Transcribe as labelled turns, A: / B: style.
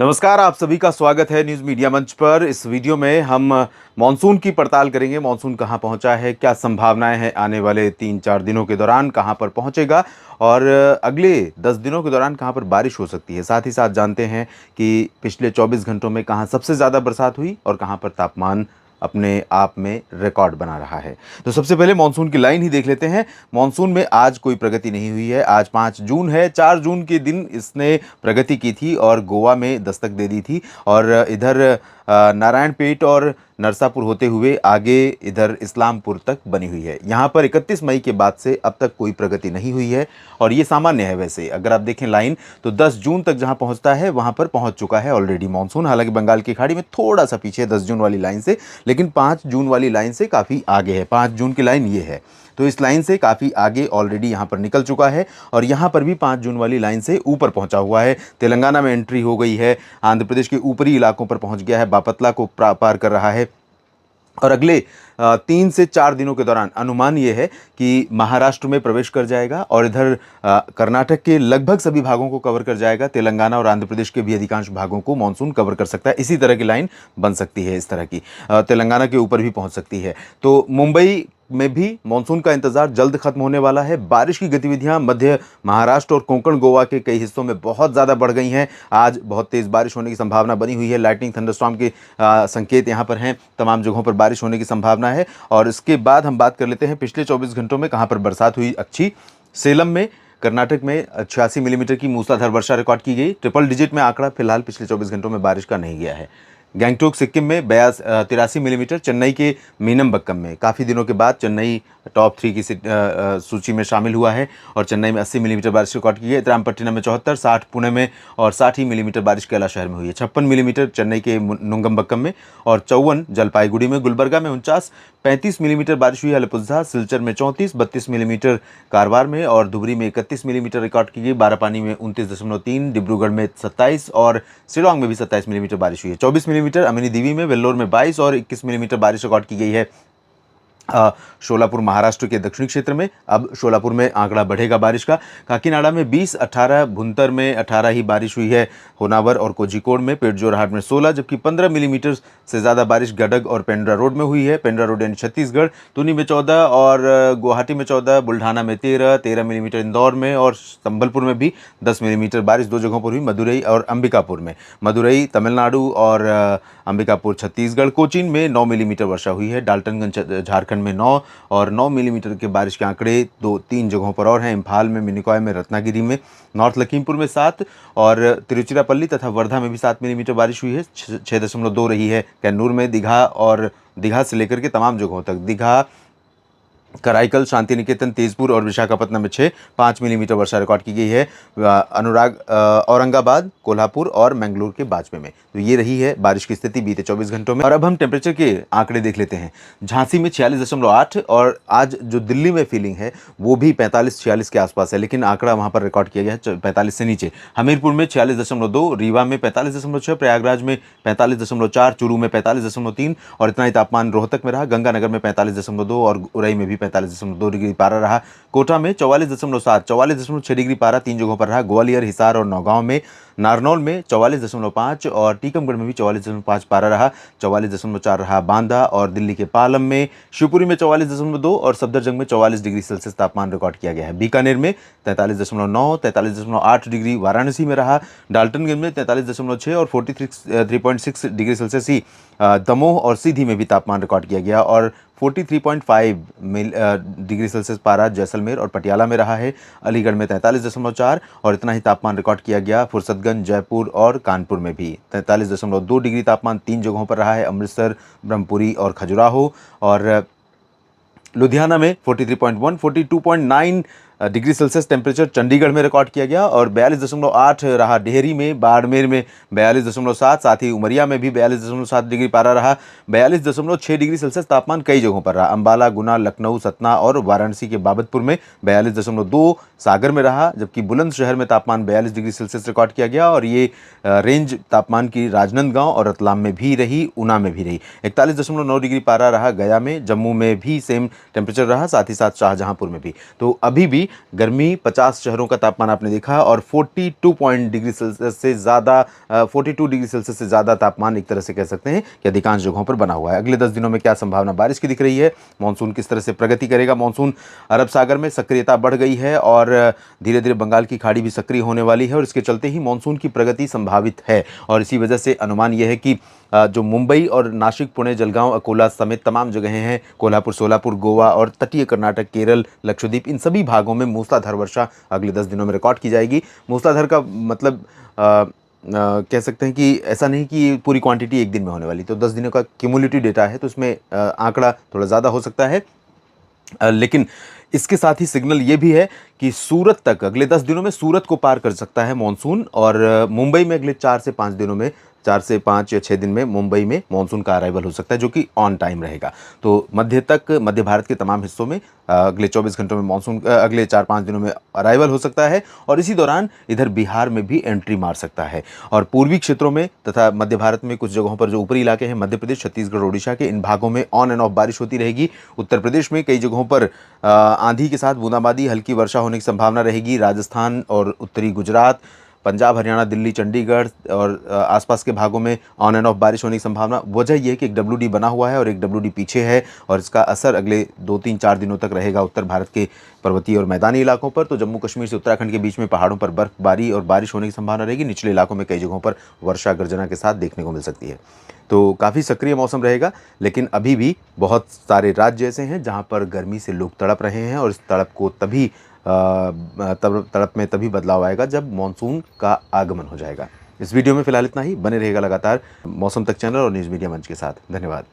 A: नमस्कार, आप सभी का स्वागत है न्यूज़ मीडिया मंच पर। इस वीडियो में हम मॉनसून की पड़ताल करेंगे। मॉनसून कहां पहुंचा है, क्या संभावनाएं हैं आने वाले 3-4 दिनों के दौरान, कहां पर पहुंचेगा और अगले 10 दिनों के दौरान कहां पर बारिश हो सकती है। साथ ही साथ जानते हैं कि पिछले 24 घंटों में कहां सबसे ज़्यादा बरसात हुई और कहां पर तापमान अपने आप में रिकॉर्ड बना रहा है। तो सबसे पहले मानसून की लाइन ही देख लेते हैं। मानसून में आज कोई प्रगति नहीं हुई है। आज 5 जून है। 4 जून के दिन इसने प्रगति की थी और गोवा में दस्तक दे दी थी और इधर नारायणपेट और नरसापुर होते हुए आगे इधर इस्लामपुर तक बनी हुई है। यहाँ पर 31 मई के बाद से अब तक कोई प्रगति नहीं हुई है और ये सामान्य है। वैसे अगर आप देखें लाइन तो 10 जून तक जहाँ पहुँचता है वहाँ पर पहुँच चुका है ऑलरेडी मानसून। हालांकि बंगाल की खाड़ी में थोड़ा सा पीछे है 10 जून वाली लाइन से, लेकिन 5 जून वाली लाइन से काफ़ी आगे है। 5 जून की लाइन ये है, तो इस लाइन से काफ़ी आगे ऑलरेडी यहाँ पर निकल चुका है और यहाँ पर भी 5 जून वाली लाइन से ऊपर पहुँचा हुआ है। तेलंगाना में एंट्री हो गई है, आंध्र प्रदेश के ऊपरी इलाकों पर पहुँच गया है, बापतला को पार कर रहा है और अगले 3 से 4 दिनों के दौरान अनुमान ये है कि महाराष्ट्र में प्रवेश कर जाएगा और इधर कर्नाटक के लगभग सभी भागों को कवर कर जाएगा। तेलंगाना और आंध्र प्रदेश के भी अधिकांश भागों को मानसून कवर कर सकता है। इसी तरह की लाइन बन सकती है, इस तरह की तेलंगाना के ऊपर भी पहुंच सकती है। तो मुंबई में भी मानसून का इंतजार जल्द खत्म होने वाला है। बारिश की गतिविधियां मध्य महाराष्ट्र और कोंकण गोवा के कई हिस्सों में बहुत ज़्यादा बढ़ गई हैं। आज बहुत तेज़ बारिश होने की संभावना बनी हुई है। लाइटनिंग थंडरस्टॉर्म के संकेत यहां पर हैं। तमाम जगहों पर बारिश होने की संभावना है। और इसके बाद हम बात कर लेते हैं पिछले 24 घंटों में कहां पर बरसात हुई अच्छी। सेलम में कर्नाटक में 86 मिलीमीटर की मूसलाधार वर्षा रिकॉर्ड की गई। ट्रिपल डिजिट में आंकड़ा फिलहाल पिछले 24 घंटों में बारिश का नहीं गया है। गैंगटोक सिक्किम में 83 मिलीमीटर। चेन्नई के मीनमबक्कम में काफ़ी दिनों के बाद चेन्नई टॉप 3 की सूची में शामिल हुआ है और चेन्नई में 80 मिलीमीटर बारिश रिकॉर्ड की गई। रामपट्टिनम में 74, 60 पुणे में और 60 ही मिलीमीटर बारिश कैलाश शहर में हुई है। 56 मिलीमीटर चेन्नई के नुंगमबक्कम में और 54 जलपाईगुड़ी में। गुलबर्गा में 49, 35 मिलीमीटर बारिश हुई अलीपुझा। सिलचर में 34, 32 मिलीमीटर कारवार में और धुबरी में 31 मिलीमीटर रिकॉर्ड की गई। बारापानी में 29.3, डिब्रूगढ़ में 27 और शिलांग में भी 27 मिलीमीटर बारिश हुई है। 24 मिलीमीटर अमिनी दीवी में, वेल्लोर में 22 और 21 मिलीमीटर बारिश रिकॉर्ड की गई है शोलापुर महाराष्ट्र के दक्षिणी क्षेत्र में। अब शोलापुर में आंकड़ा बढ़ेगा बारिश का। काकीनाडा में 20, 18, भुंतर में 18 ही बारिश हुई है। होनावर और कोझिकोड में, पेटजोरहाट में 16, जबकि 15 मिलीमीटर से ज़्यादा बारिश गडग और पेंड्रा रोड में हुई है। पेंड्रा रोड यानी छत्तीसगढ़। तुनी में 14 और गुवाहाटी में 14, बुल्ढाना में 13 मिलीमीटर इंदौर में और संबलपुर में भी 10 मिलीमीटर बारिश दो जगहों पर हुई, मदुरई और अंबिकापुर में। मदुरई तमिलनाडु और अंबिकापुर छत्तीसगढ़। कोचीन में 9 मिलीमीटर वर्षा हुई है। डाल्टनगंज झारखंड में 9 और 9 मिलीमीटर के बारिश के आंकड़े 2-3 जगहों पर और हैं। इम्फाल में, मिनिकॉय में, रत्नागिरी में, नॉर्थ लखीमपुर में 7 और तिरुचिरापल्ली तथा वर्धा में भी 7 मिलीमीटर बारिश हुई है। 6.2 रही है कैन्नूर में। दीघा और दीघा से लेकर के तमाम जगहों तक, दीघा, कराईकल, शांति निकेतन, तेजपुर और विशाखापट्टनम में 6, 5 मिलीमीटर वर्षा रिकॉर्ड की गई है। औरंगाबाद, कोल्हापुर और मैंगलोर के बाजपे में। तो ये रही है बारिश की स्थिति बीते 24 घंटों में। और अब हम टेम्परेचर के आंकड़े देख लेते हैं। झांसी में 46.8 और आज जो दिल्ली में फीलिंग है वो भी 45-46 के आसपास है, लेकिन आंकड़ा वहाँ पर रिकॉर्ड किया गया है 45 से नीचे। हमीरपुर में 46.2, रीवा में 45.6, प्रयागराज में 45.4, चूरू में 45.3 और इतना ही तापमान रोहतक में रहा। गंगानगर में 45.2 और उरई में भी 45.2 डिग्री पारा रहा। कोटा में 44.7, 44.6 डिग्री पारा 3 जगहों पर रहा। ग्वालियर, हिसार और नौगांव में। नारनौल में 44.5 और टीकमगढ़ में भी 44.5 पारा रहा। 44.4 रहा बांदा और दिल्ली के पालम में। शिवपुरी में 44.2 और सफदरजंग में 44 डिग्री सेल्सियस तापमान रिकॉर्ड किया गया है। बीकानेर में 43.9, 43.8 डिग्री वाराणसी में रहा। डाल्टनगंज में 43.6 और 43.6 डिग्री सेल्सियस ही दमोह और सीधी में भी तापमान रिकॉर्ड किया गया और 43.5 डिग्री सेल्सियस पारा जैसलमेर और पटियाला में रहा है। अलीगढ़ में 43.4 और इतना ही तापमान रिकॉर्ड किया गया फुर्सतगंज, जयपुर और कानपुर में भी। 43.2 डिग्री तापमान 3 जगहों पर रहा है, अमृतसर, ब्रह्मपुरी और खजुराहो। और लुधियाना में 43.1, 42.9 डिग्री सेल्सियस टेम्परेचर चंडीगढ़ में रिकॉर्ड किया गया और 42.8 रहा डेहरी में। बाड़मेर में 42.7, साथ ही उमरिया में भी 42.7 डिग्री पारा रहा। 42.6 डिग्री सेल्सियस तापमान कई जगहों पर रहा। अंबाला, गुना, लखनऊ, सतना और वाराणसी के बाबतपुर में 42.2, सागर में रहा, जबकि बुलंदशहर में तापमान 42 डिग्री सेल्सियस रिकॉर्ड किया गया और ये रेंज तापमान की राजनांदगांव और रतलाम में भी रही, ऊना में भी रही। 41.9 डिग्री पारा रहा गया में, जम्मू में भी सेम टेम्परेचर रहा, साथ ही साथ शाहजहांपुर में भी। तो अभी भी गर्मी 50 शहरों का तापमान आपने देखा और 42 डिग्री सेल्सियस से ज़्यादा 42 डिग्री सेल्सियस से ज़्यादा तापमान एक तरह से कह सकते हैं कि अधिकांश जगहों पर बना हुआ है। अगले 10 दिनों में क्या संभावना बारिश की दिख रही है, मानसून किस तरह से प्रगति करेगा। मानसून अरब सागर में सक्रियता बढ़ गई है और धीरे धीरे बंगाल की खाड़ी भी सक्रिय होने वाली है और इसके चलते ही मानसून की प्रगति संभावित है। और इसी वजह से अनुमान यह है कि जो मुंबई और नासिक, पुणे, जलगांव, अकोला समेत तमाम जगहें हैं, कोल्हापुर, सोलापुर, गोवा और तटीय कर्नाटक, केरल, लक्षद्वीप, इन सभी भागों में मूसलाधार वर्षा अगले 10 दिनों में रिकॉर्ड की जाएगी। मूसलाधार का मतलब कह सकते हैं कि ऐसा नहीं कि पूरी क्वांटिटी एक दिन में होने वाली, तो 10 दिनों का क्यूमुलेटिव डेटा है, तो इसमें आंकड़ा थोड़ा ज़्यादा हो सकता है। लेकिन इसके साथ ही सिग्नल ये भी है कि सूरत तक अगले 10 दिनों में सूरत को पार कर सकता है मॉनसून और मुंबई में अगले 4 से 5 दिनों में, 4 से 5 या 6 दिन में मुंबई में मॉनसून का अराइवल हो सकता है, जो कि ऑन टाइम रहेगा। तो मध्य भारत के तमाम हिस्सों में अगले 24 घंटों में मॉनसून अगले 4-5 दिनों में अराइवल हो सकता है और इसी दौरान इधर बिहार में भी एंट्री मार सकता है। और पूर्वी क्षेत्रों में तथा मध्य भारत में कुछ जगहों पर जो ऊपरी इलाके हैं, मध्य प्रदेश, छत्तीसगढ़, ओडिशा के, इन भागों में ऑन एंड ऑफ बारिश होती रहेगी। उत्तर प्रदेश में कई जगहों पर आंधी के साथ बूंदाबांदी, हल्की वर्षा होने की संभावना रहेगी। राजस्थान और उत्तरी गुजरात, पंजाब, हरियाणा, दिल्ली, चंडीगढ़ और आसपास के भागों में ऑन एंड ऑफ बारिश होने की संभावना। वजह यह है कि एक WD बना हुआ है और एक WD पीछे है और इसका असर अगले 2-3-4 दिनों तक रहेगा उत्तर भारत के पर्वतीय और मैदानी इलाकों पर। तो जम्मू कश्मीर से उत्तराखंड के बीच में पहाड़ों पर बर्फबारी और बारिश होने की संभावना रहेगी। निचले इलाकों में कई जगहों पर वर्षा गर्जना के साथ देखने को मिल सकती है। तो काफ़ी सक्रिय मौसम रहेगा, लेकिन अभी भी बहुत सारे राज्य ऐसे हैं जहाँ पर गर्मी से लोग तड़प रहे हैं और इस तड़प को तड़प में तभी बदलाव आएगा जब मॉनसून का आगमन हो जाएगा। इस वीडियो में फिलहाल इतना ही। बने रहेगा लगातार मौसम तक चैनल और न्यूज़ मीडिया मंच के साथ। धन्यवाद।